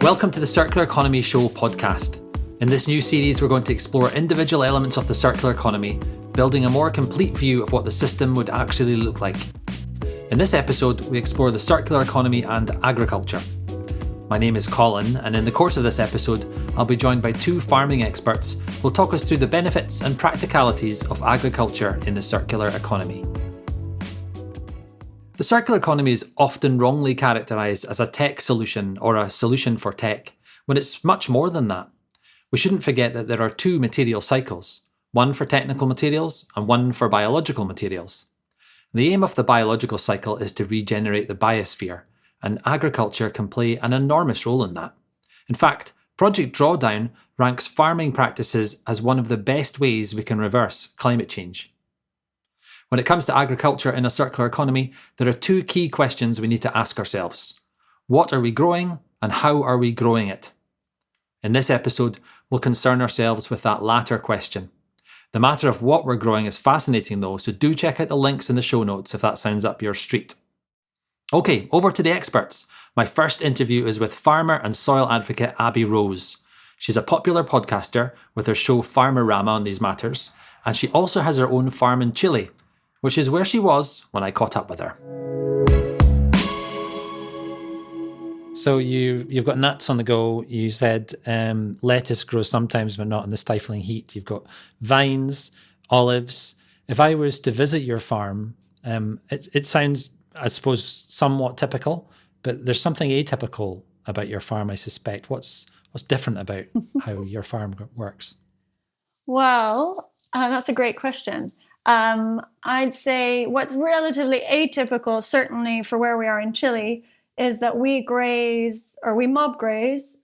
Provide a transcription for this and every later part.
Welcome to the Circular Economy Show podcast. In this new series, we're going to explore individual elements of the circular economy, building a more complete view of what the system would actually look like. In this episode, we explore the circular economy and agriculture. My name is Colin, and in the course of this episode, I'll be joined by two farming experts who will talk us through the benefits and practicalities of agriculture in the circular economy. The circular economy is often wrongly characterised as a tech solution or a solution for tech, when it's much more than that. We shouldn't forget that there are two material cycles, one for technical materials and one for biological materials. The aim of the biological cycle is to regenerate the biosphere, and agriculture can play an enormous role in that. In fact, Project Drawdown ranks farming practices as one of the best ways we can reverse climate change. When it comes to agriculture in a circular economy, there are two key questions we need to ask ourselves. What are we growing, and how are we growing it? In this episode, we'll concern ourselves with that latter question. The matter of what we're growing is fascinating though, so do check out the links in the show notes if that sounds up your street. Okay, over to the experts. My first interview is with farmer and soil advocate Abby Rose. She's a popular podcaster with her show Farmerama on these matters, and she also has her own farm in Chile, which is where she was when I caught up with her. So you've got nuts on the go. You said lettuce grows sometimes, but not in the stifling heat. You've got vines, olives. If I was to visit your farm, it sounds, I suppose, somewhat typical, but there's something atypical about your farm, I suspect. What's different about how your farm works? Well, that's a great question. I'd say what's relatively atypical, certainly for where we are in Chile, is that we mob graze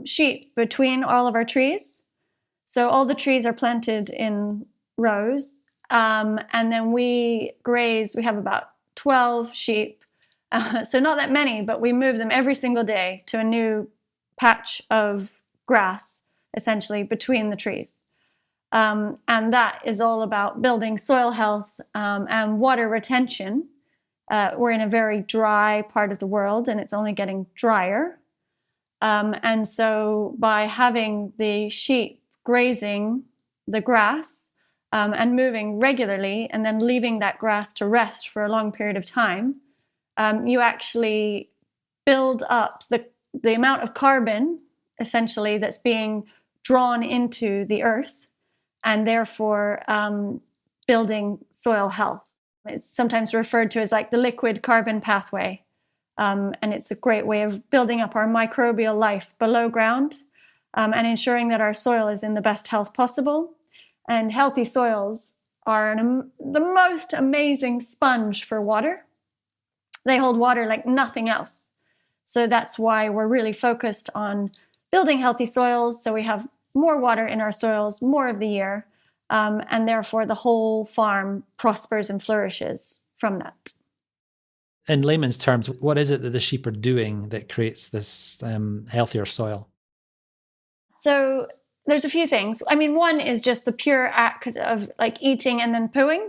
sheep between all of our trees. So all the trees are planted in rows, and then we have about 12 sheep. So not that many, but we move them every single day to a new patch of grass, essentially, between the trees. And that is all about building soil health and water retention. We're in a very dry part of the world, and it's only getting drier. And so by having the sheep grazing the grass and moving regularly and then leaving that grass to rest for a long period of time, you actually build up the amount of carbon, essentially, that's being drawn into the earth, and therefore building soil health. It's sometimes referred to as like the liquid carbon pathway, and it's a great way of building up our microbial life below ground and ensuring that our soil is in the best health possible. And healthy soils are the most amazing sponge for water. They hold water like nothing else. So that's why we're really focused on building healthy soils, so we have more water in our soils more of the year, and therefore the whole farm prospers and flourishes from that. In layman's terms, what is it that the sheep are doing that creates this healthier soil? So there's a few things. I mean, one is just the pure act of like eating and then pooing.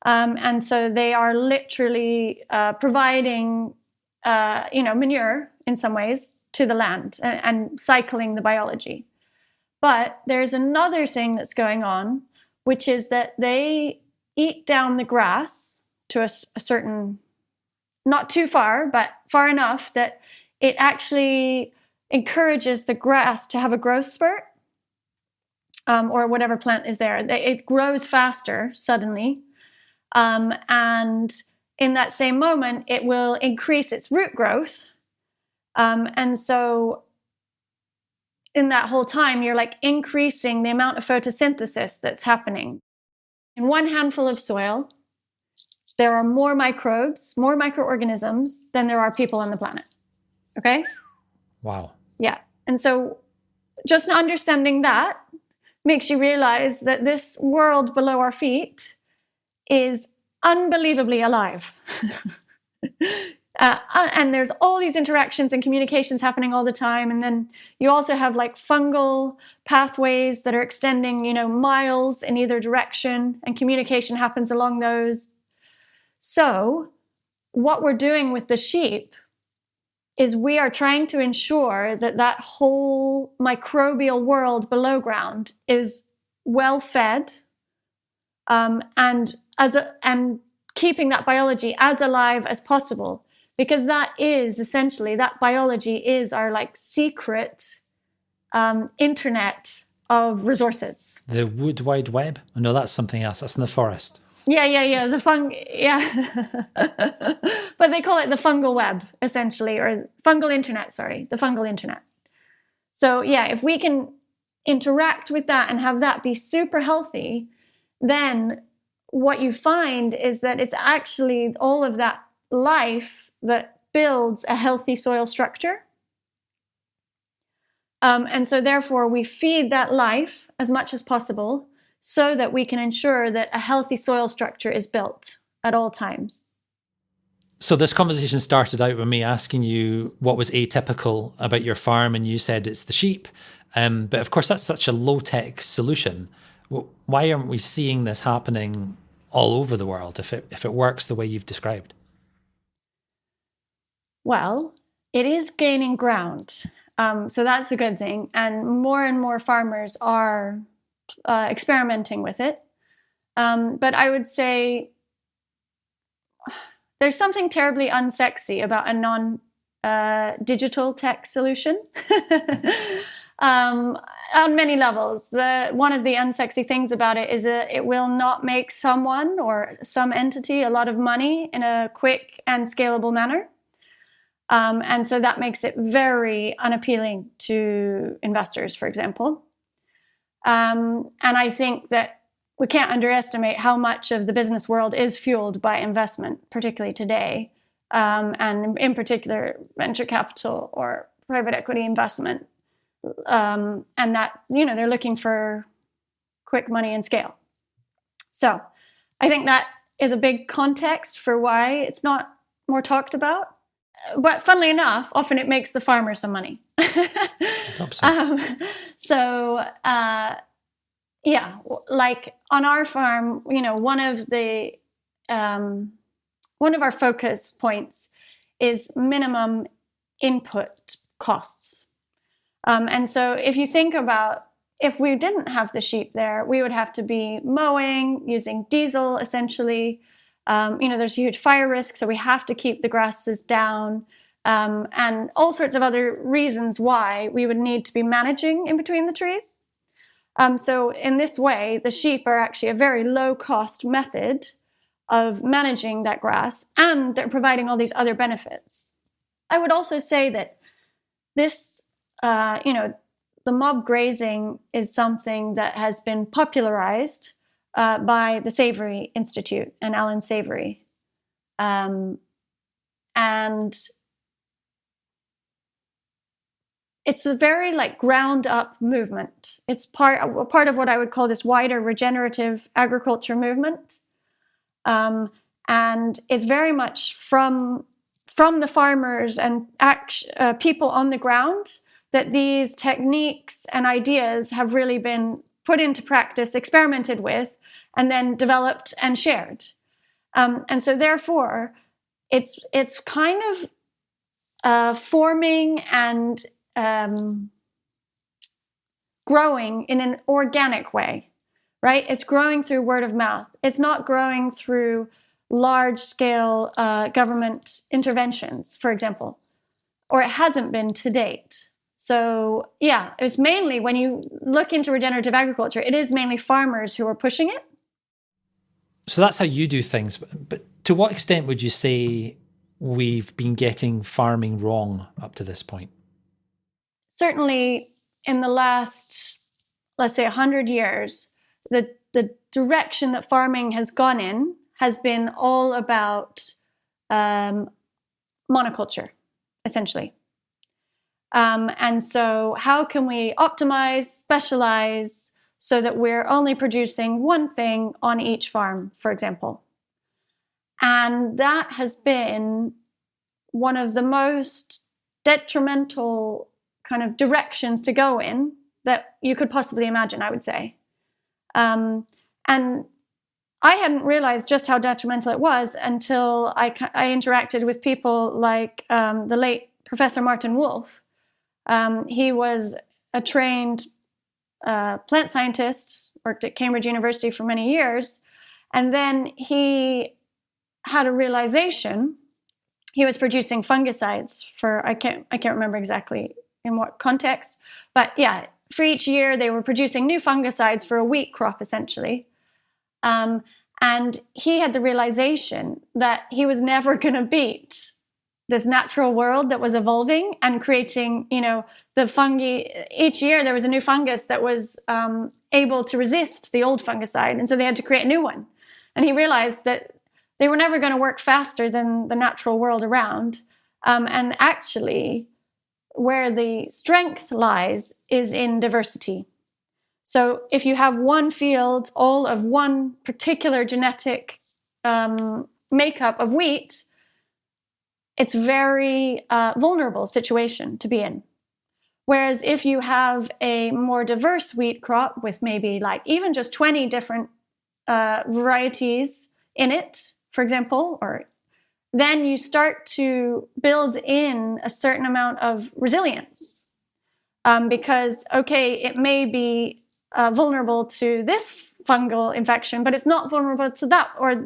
And so they are literally providing, manure in some ways to the land and cycling the biology. But there's another thing that's going on, which is that they eat down the grass to a certain, not too far, but far enough that it actually encourages the grass to have a growth spurt, or whatever plant is there. It grows faster suddenly. And in that same moment, it will increase its root growth. And so in that whole time, you're like increasing the amount of photosynthesis that's happening. In one handful of soil, there are more microbes, more microorganisms than there are people on the planet. Okay? Wow. Yeah. And so just understanding that makes you realize that this world below our feet is unbelievably alive. And there's all these interactions and communications happening all the time. And then you also have like fungal pathways that are extending, miles in either direction, and communication happens along those. So what we're doing with the sheep is we are trying to ensure that that whole microbial world below ground is well fed, and keeping that biology as alive as possible, because that is essentially, that biology is our like secret internet of resources. The wood wide web? Oh, no, that's something else. That's in the forest. Yeah. But they call it the fungal web, essentially, or fungal internet, the fungal internet. So yeah, if we can interact with that and have that be super healthy, then what you find is that it's actually all of that life that builds a healthy soil structure. And so therefore we feed that life as much as possible so that we can ensure that a healthy soil structure is built at all times. So this conversation started out with me asking you what was atypical about your farm, and you said it's the sheep. But of course, that's such a low-tech solution. Why aren't we seeing this happening all over the world if it works the way you've described? Well, it is gaining ground. So that's a good thing. And more farmers are experimenting with it. But I would say there's something terribly unsexy about a non-digital tech solution. On many levels. One of the unsexy things about it is that it will not make someone or some entity a lot of money in a quick and scalable manner. And so that makes it very unappealing to investors, for example. And I think that we can't underestimate how much of the business world is fueled by investment, particularly today, and in particular, venture capital or private equity investment. And that, they're looking for quick money and scale. So I think that is a big context for why it's not more talked about. But funnily enough, often it makes the farmer some money. Yeah, like on our farm, one of our focus points is minimum input costs. And so if you think about, if we didn't have the sheep there, we would have to be mowing, using diesel, essentially. There's a huge fire risk, so we have to keep the grasses down, and all sorts of other reasons why we would need to be managing in between the trees. So in this way, the sheep are actually a very low-cost method of managing that grass, and they're providing all these other benefits. I would also say that this, the mob grazing is something that has been popularized by the Savory Institute and Alan Savory. And it's a very ground up movement. It's part of what I would call this wider regenerative agriculture movement. And it's very much from the farmers and people on the ground that these techniques and ideas have really been put into practice, experimented with, and then developed and shared. And so therefore, it's kind of forming and growing in an organic way, right? It's growing through word of mouth. It's not growing through large-scale government interventions, for example, or it hasn't been to date. So yeah, it's mainly, when you look into regenerative agriculture, it is mainly farmers who are pushing it. So that's how you do things. But to what extent would you say we've been getting farming wrong up to this point? Certainly in the last, let's say, 100 years, the direction that farming has gone in has been all about monoculture, essentially. And so how can we optimize, specialize, so that we're only producing one thing on each farm, for example? And that has been one of the most detrimental kind of directions to go in that you could possibly imagine, I would say. And I hadn't realized just how detrimental it was until I interacted with people like the late Professor Martin Wolf. He was a trained plant scientist, worked at Cambridge University for many years, and then he had a realization. He was producing fungicides for, I can't remember exactly in what context, but yeah, for each year they were producing new fungicides for a wheat crop, essentially. And he had the realization that he was never going to beat this natural world that was evolving and creating, the fungi. Each year there was a new fungus that was able to resist the old fungicide, and so they had to create a new one. And he realized that they were never going to work faster than the natural world around. And actually, where the strength lies is in diversity. So if you have one field, all of one particular genetic makeup of wheat, it's a very vulnerable situation to be in. Whereas if you have a more diverse wheat crop with maybe like even just 20 different varieties in it, for example, or then you start to build in a certain amount of resilience. Because, okay, it may be vulnerable to this fungal infection, but it's not vulnerable to that. Or,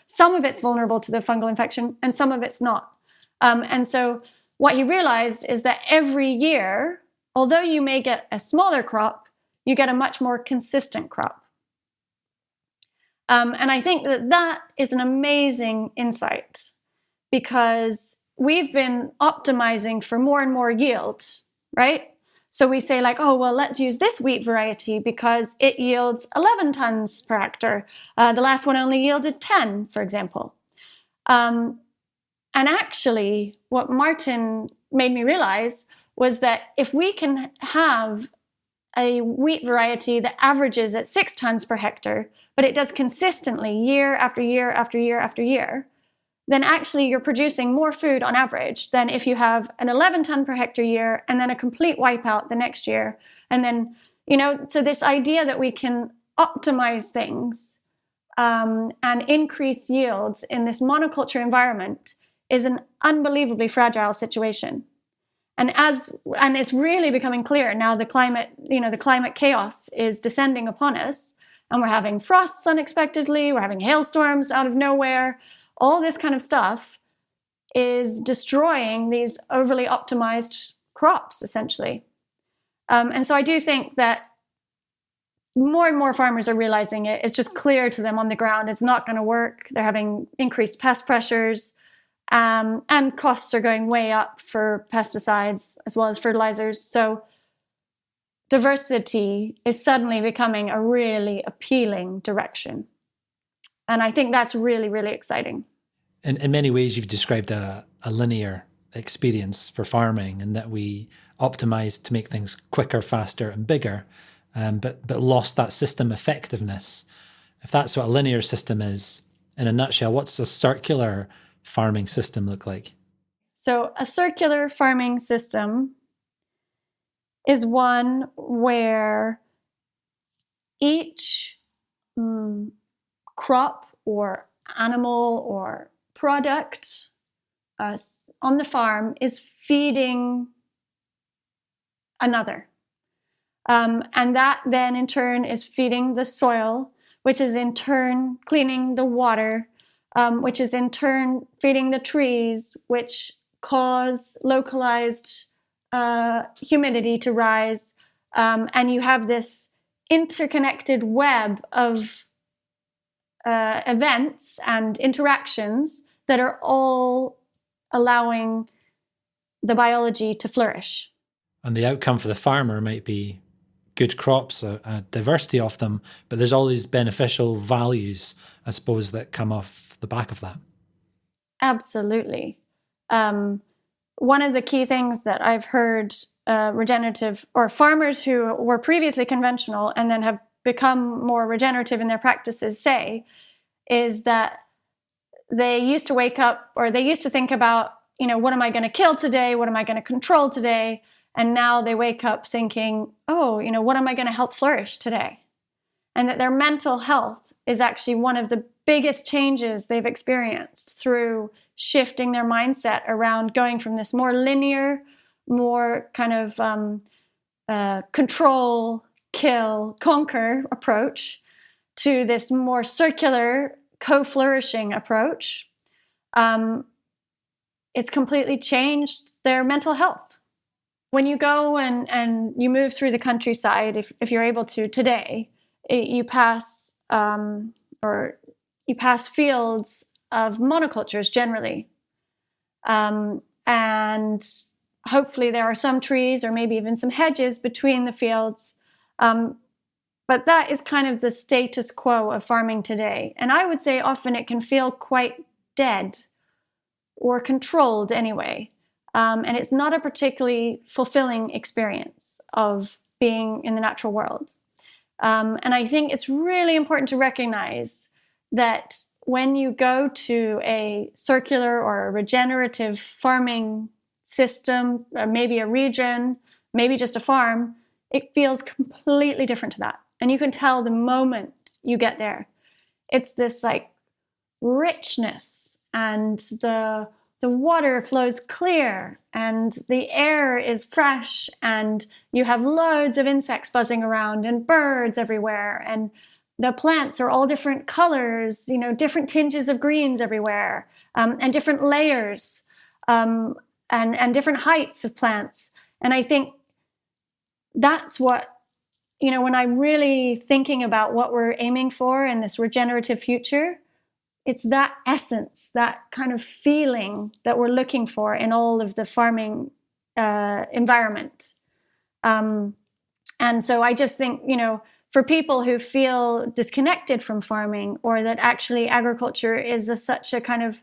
some of it's vulnerable to the fungal infection and some of it's not. And so what he realized is that every year, although you may get a smaller crop, you get a much more consistent crop. And I think that is an amazing insight, because we've been optimizing for more and more yield, right? So we say like, oh, well, let's use this wheat variety because it yields 11 tons per hectare. The last one only yielded 10, for example. And actually, what Martin made me realize was that if we can have a wheat variety that averages at 6 tons per hectare, but it does consistently year after year after year after year, then actually you're producing more food on average than if you have an 11 ton per hectare year and then a complete wipeout the next year. And then, so this idea that we can optimize things and increase yields in this monoculture environment is an unbelievably fragile situation. And it's really becoming clear now, the climate chaos is descending upon us, and we're having frosts unexpectedly, we're having hailstorms out of nowhere. All this kind of stuff is destroying these overly optimized crops, essentially. And so I do think that more and more farmers are realizing it. It's just clear to them on the ground. It's not going to work. They're having increased pest pressures, and costs are going way up for pesticides as well as fertilizers. So diversity is suddenly becoming a really appealing direction. And I think that's really, really exciting. In many ways, you've described a linear experience for farming, and that we optimized to make things quicker, faster, and bigger, but lost that system effectiveness. If that's what a linear system is, in a nutshell, what's a circular farming system look like? So a circular farming system is one where each crop or animal or product on the farm is feeding another. And that then in turn is feeding the soil, which is in turn cleaning the water, which is in turn feeding the trees, which cause localized humidity to rise. And you have this interconnected web of events and interactions that are all allowing the biology to flourish. And the outcome for the farmer might be good crops, a diversity of them, but there's all these beneficial values, I suppose, that come off the back of that. Absolutely. One of the key things that I've heard regenerative or farmers who were previously conventional and then have become more regenerative in their practices say is that they used to wake up, or they used to think about, what am I going to kill today? What am I going to control today? And now they wake up thinking, what am I going to help flourish today? And that their mental health is actually one of the biggest changes they've experienced through shifting their mindset around going from this more linear, more kind of control, kill, conquer approach to this more circular, co-flourishing approach. It's completely changed their mental health. When you go and you move through the countryside, if you're able to today, you pass fields of monocultures generally. And hopefully there are some trees or maybe even some hedges between the fields. But that is kind of the status quo of farming today. And I would say often it can feel quite dead or controlled anyway. And it's not a particularly fulfilling experience of being in the natural world. And I think it's really important to recognize that when you go to a circular or a regenerative farming system, or maybe a region, maybe just a farm, it feels completely different to that. And you can tell the moment you get there. It's this like richness, and the water flows clear, and the air is fresh, and you have loads of insects buzzing around and birds everywhere, and the plants are all different colors, different tinges of greens everywhere, and different layers, and different heights of plants. And I think that's what, when I'm really thinking about what we're aiming for in this regenerative future, it's that essence, that kind of feeling that we're looking for in all of the farming environment. And so I just think, for people who feel disconnected from farming, or that actually agriculture is such a kind of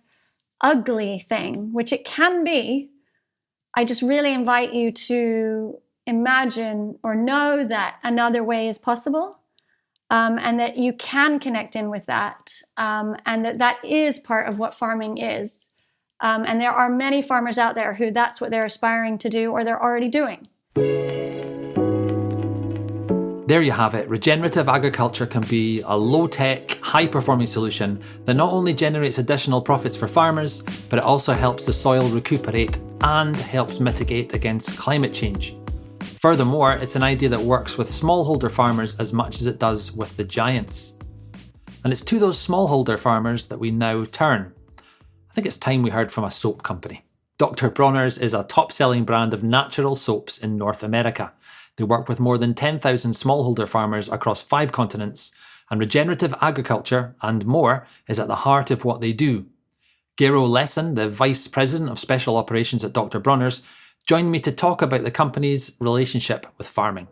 ugly thing, which it can be, I just really invite you to imagine or know that another way is possible, and that you can connect in with that, and that is part of what farming is. And there are many farmers out there who that's what they're aspiring to do, or they're already doing. There you have it. Regenerative agriculture can be a low-tech, high-performing solution that not only generates additional profits for farmers, but it also helps the soil recuperate and helps mitigate against climate change. Furthermore, it's an idea that works with smallholder farmers as much as it does with the giants. And it's to those smallholder farmers that we now turn. I think it's time we heard from a soap company. Dr. Bronner's is a top-selling brand of natural soaps in North America. They work with more than 10,000 smallholder farmers across 5 continents, and regenerative agriculture and more is at the heart of what they do. Gero Leson, the Vice President of Special Operations at Dr. Bronner's, joined me to talk about the company's relationship with farming.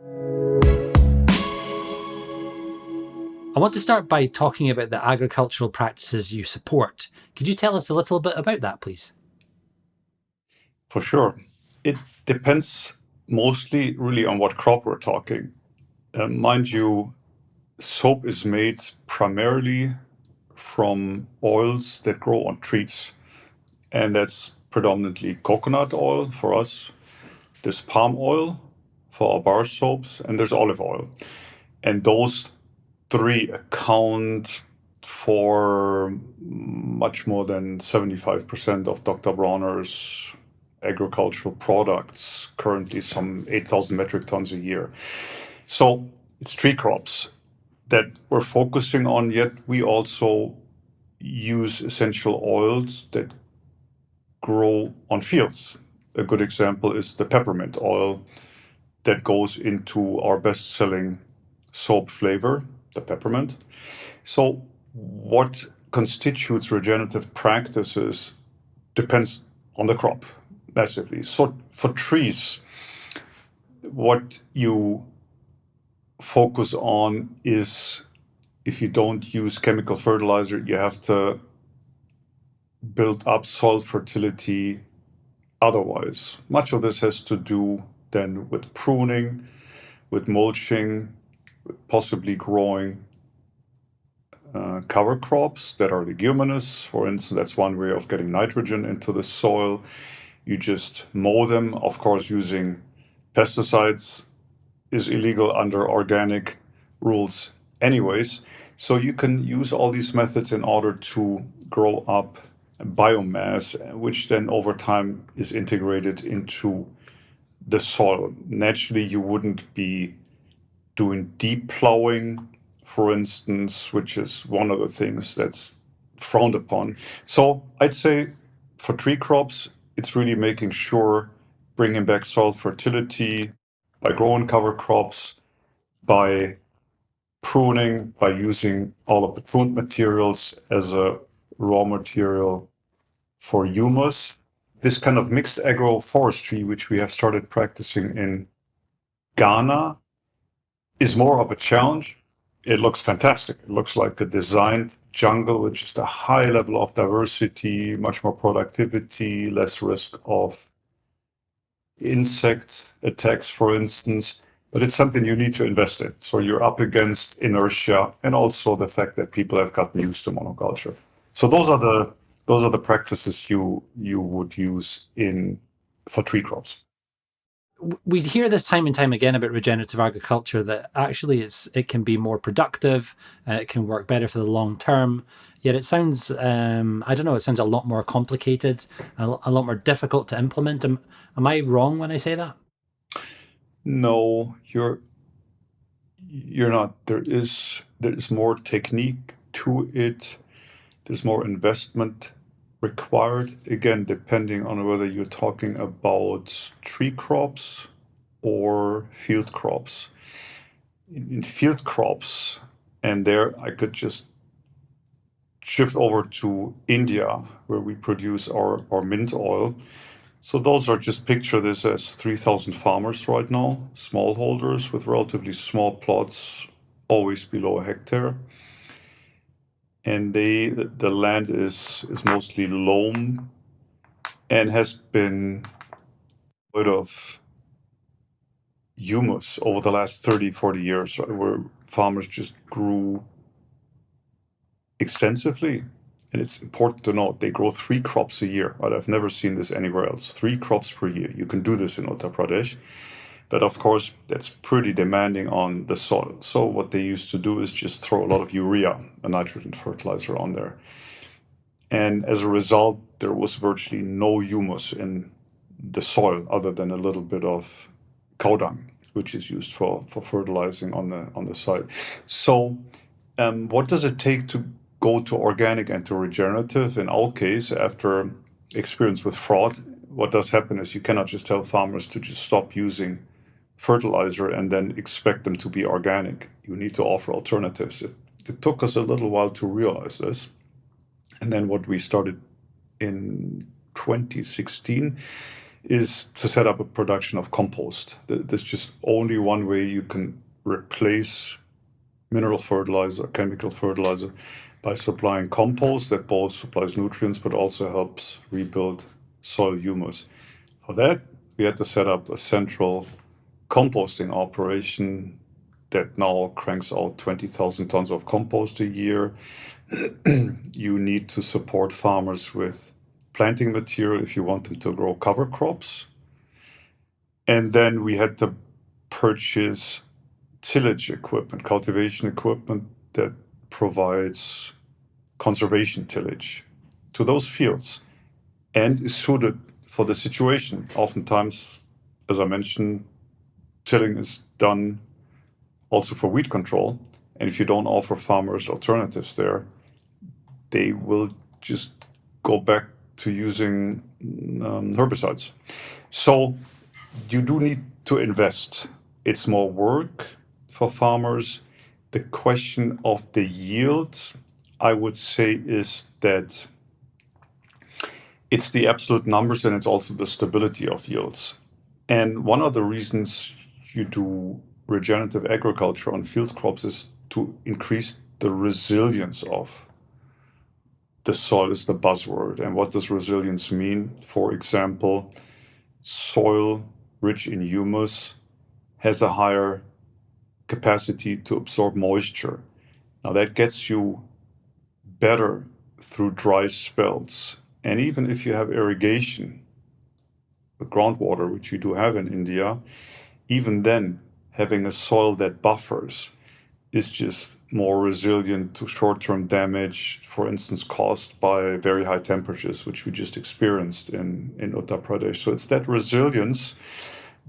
I want to start by talking about the agricultural practices you support. Could you tell us a little bit about that, please? For sure. It depends mostly really on what crop we're talking. Mind you, soap is made primarily from oils that grow on trees. And that's predominantly coconut oil for us. There's palm oil for our bar soaps, and there's olive oil. And those 3 account for much more than 75% of Dr. Bronner's agricultural products, currently some 8,000 metric tons a year. So it's 3 crops that we're focusing on, yet we also use essential oils that grow on fields. A good example is the peppermint oil that goes into our best-selling soap flavor, the peppermint. So what constitutes regenerative practices depends on the crop massively. So for trees, what you focus on is, if you don't use chemical fertilizer, you have to build up soil fertility otherwise. Much of this has to do then with pruning, with mulching, with possibly growing cover crops that are leguminous. For instance, that's one way of getting nitrogen into the soil. You just mow them. Of course, using pesticides is illegal under organic rules anyways. So you can use all these methods in order to grow up biomass, which then over time is integrated into the soil. Naturally, you wouldn't be doing deep plowing, for instance, which is one of the things that's frowned upon. So I'd say for tree crops, it's really making sure bringing back soil fertility by growing cover crops, by pruning, by using all of the pruned materials as a raw material for humus. This kind of mixed agroforestry, which we have started practicing in Ghana, is more of a challenge. It looks fantastic. It looks like a designed jungle with just a high level of diversity, much more productivity, less risk of insect attacks, for instance. But it's something you need to invest in. So you're up against inertia and also the fact that people have gotten used to monoculture. So those are the practices you would use for tree crops. We hear this time and time again about regenerative agriculture, that actually it can be more productive, it can work better for the long term. Yet it sounds, I don't know, it sounds a lot more complicated, a lot more difficult to implement. Am I wrong when I say that? No, you're not. There is more technique to it. There's more investment required, again, depending on whether you're talking about tree crops or field crops. In field crops, and there I could just shift over to India, where we produce our mint oil. So those are, just picture this as 3,000 farmers right now, smallholders with relatively small plots, always below a hectare. And the land is mostly loam and has been rid of humus over the last 30, 40 years, right, where farmers just grew extensively. And it's important to note they grow 3 crops a year. Right? I've never seen this anywhere else. 3 crops per year. You can do this in Uttar Pradesh. But of course, that's pretty demanding on the soil. So what they used to do is just throw a lot of urea, a nitrogen fertilizer, on there. And as a result, there was virtually no humus in the soil other than a little bit of cow dung, which is used for fertilizing on the side. So what does it take to go to organic and to regenerative? In our case, after experience with fraud, what does happen is you cannot just tell farmers to just stop using fertilizer and then expect them to be organic. You need to offer alternatives. It took us a little while to realize this. And then what we started in 2016 is to set up a production of compost. There's just only one way you can replace mineral fertilizer, chemical fertilizer, by supplying compost that both supplies nutrients but also helps rebuild soil humus. For that, we had to set up a central composting operation that now cranks out 20,000 tons of compost a year. You need to support farmers with planting material if you want them to grow cover crops. And then we had to purchase tillage equipment, cultivation equipment that provides conservation tillage to those fields and is suited for the situation. Oftentimes, as I mentioned, tilling is done also for weed control. And if you don't offer farmers alternatives there, they will just go back to using herbicides. So you do need to invest. It's more work for farmers. The question of the yield, I would say, is that it's the absolute numbers and it's also the stability of yields. And one of the reasons you do regenerative agriculture on field crops is to increase the resilience of the soil, is the buzzword. And what does resilience mean? For example, soil rich in humus has a higher capacity to absorb moisture. Now that gets you better through dry spells. And even if you have irrigation, the groundwater, which you do have in India, even then having a soil that buffers is just more resilient to short-term damage, for instance, caused by very high temperatures, which we just experienced in Uttar Pradesh. So it's that resilience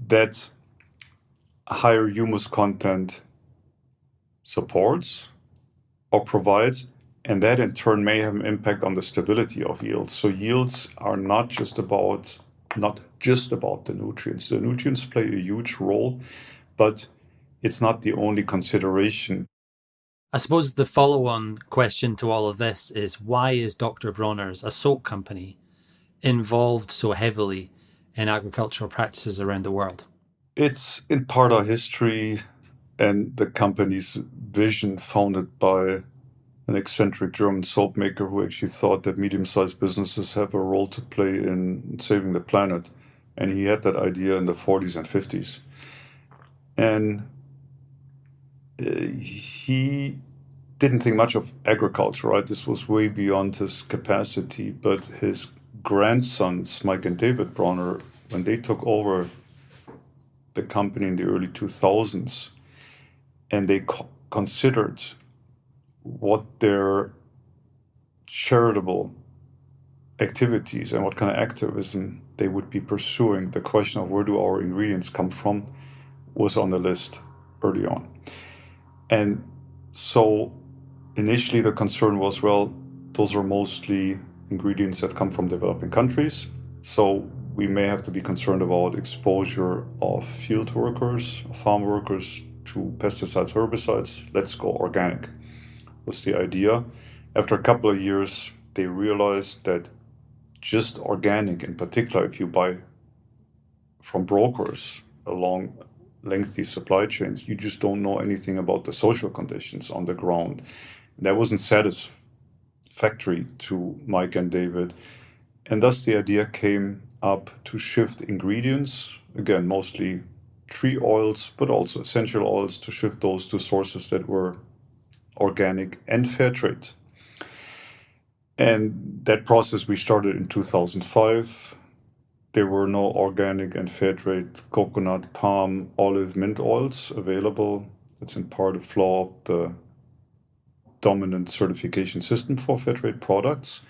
that higher humus content supports or provides, and that in turn may have an impact on the stability of yields. So yields are not just about the nutrients. The nutrients play a huge role, but it's not the only consideration. I suppose the follow-on question to all of this is, why is Dr. Bronner's, a soap company, involved so heavily in agricultural practices around the world? It's in part our history and the company's vision, founded by an eccentric German soap maker who actually thought that medium-sized businesses have a role to play in saving the planet. And he had that idea in the 40s and 50s. And he didn't think much of agriculture, right? This was way beyond his capacity. But his grandsons, Mike and David Bronner, when they took over the company in the early 2000s, and they considered what their charitable activities and what kind of activism they would be pursuing, the question of where do our ingredients come from was on the list early on. And so initially the concern was, well, those are mostly ingredients that come from developing countries. So we may have to be concerned about exposure of field workers, farm workers, to pesticides, herbicides. Let's go organic, was the idea. After a couple of years, they realized that just organic, in particular, if you buy from brokers along lengthy supply chains, you just don't know anything about the social conditions on the ground. That wasn't satisfactory to Mike and David. And thus the idea came up to shift ingredients, again, mostly tree oils, but also essential oils, to shift those to sources that were organic and fair trade. And that process we started in 2005. There were no organic and fair trade coconut, palm, olive, mint oils available. It's in part a flaw of the dominant certification system for fair trade products.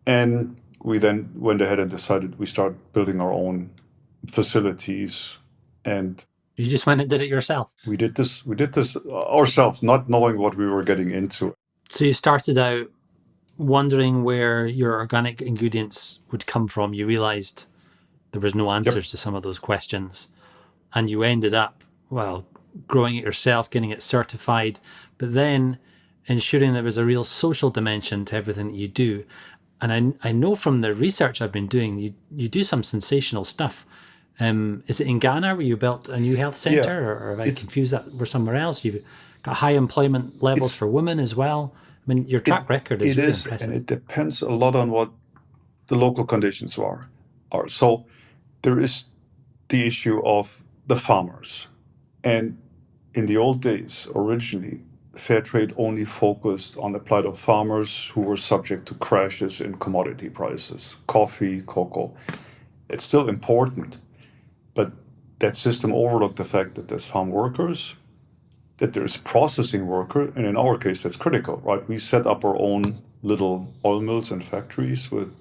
And we then went ahead and decided we start building our own facilities. And you just went and did it yourself? We did this ourselves, not knowing what we were getting into. So you started out wondering where your organic ingredients would come from. You realized there was no answers to some of those questions. And you ended up, well, growing it yourself, getting it certified, but then ensuring there was a real social dimension to everything that you do. And I know from the research I've been doing, you do some sensational stuff. Is it in Ghana where you built a new health centre, or have I confused that with somewhere else? You've got high employment levels for women as well. I mean, your track record is really impressive. And it depends a lot on what the local conditions are. So there is the issue of the farmers. And in the old days, originally, fair trade only focused on the plight of farmers who were subject to crashes in commodity prices, coffee, cocoa. It's still important, but that system overlooked the fact that there's farm workers, that there's processing worker, and in our case, that's critical, right? We set up our own little oil mills and factories with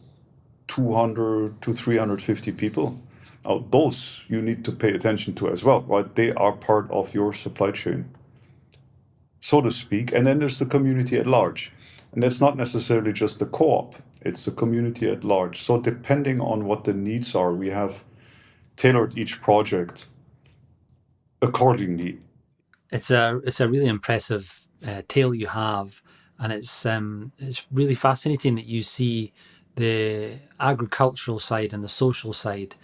200 to 350 people. Now, those you need to pay attention to as well, right? They are part of your supply chain, so to speak. And then there's the community at large. And that's not necessarily just the co-op, it's the community at large. So depending on what the needs are, we have tailored each project accordingly. It's a really impressive tale you have, and it's really fascinating that you see the agricultural side and the social side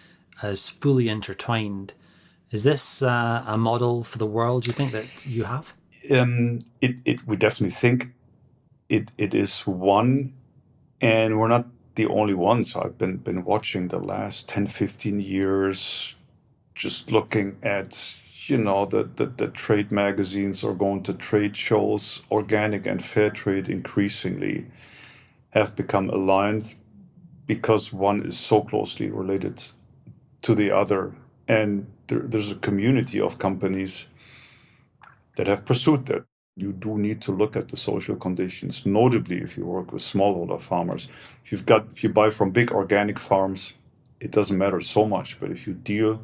as fully intertwined. Is this a model for the world, you think, that you have? We definitely think it is one, and we're not the only ones. I've been watching the last 10, 15 years, just looking at the trade magazines or going to trade shows. Organic and fair trade increasingly have become aligned because one is so closely related to the other. And there's a community of companies that have pursued that. you do need to look at the social conditions, notably if you work with smallholder farmers. If you buy from big organic farms, it doesn't matter so much, but if you deal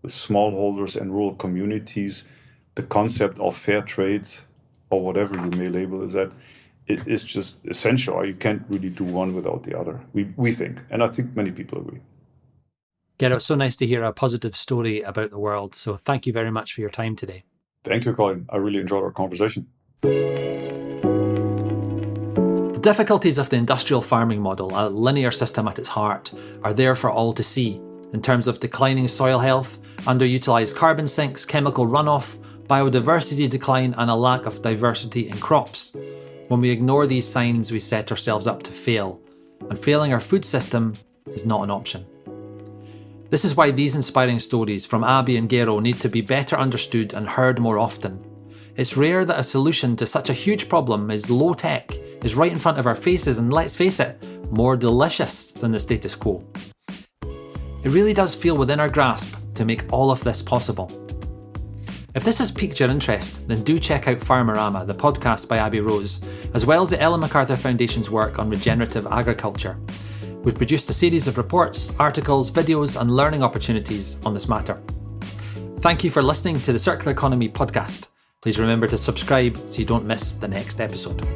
with smallholders and rural communities, the concept of fair trade, or whatever you may label is that, it is just essential. You can't really do one without the other, we think, and I think many people agree. Gero, it's so nice to hear a positive story about the world, so thank you very much for your time today. Thank you, Colin. I really enjoyed our conversation. The difficulties of the industrial farming model, a linear system at its heart, are there for all to see, in terms of declining soil health, underutilised carbon sinks, chemical runoff, biodiversity decline, and a lack of diversity in crops. When we ignore these signs, we set ourselves up to fail, and failing our food system is not an option. This is why these inspiring stories from Abby and Gero need to be better understood and heard more often. It's rare that a solution to such a huge problem is low tech, is right in front of our faces, and let's face it, more delicious than the status quo. It really does feel within our grasp to make all of this possible. If this has piqued your interest, then do check out Farmerama, the podcast by Abby Rose, as well as the Ellen MacArthur Foundation's work on regenerative agriculture. We've produced a series of reports, articles, videos, and learning opportunities on this matter. Thank you for listening to the Circular Economy podcast. Please remember to subscribe so you don't miss the next episode.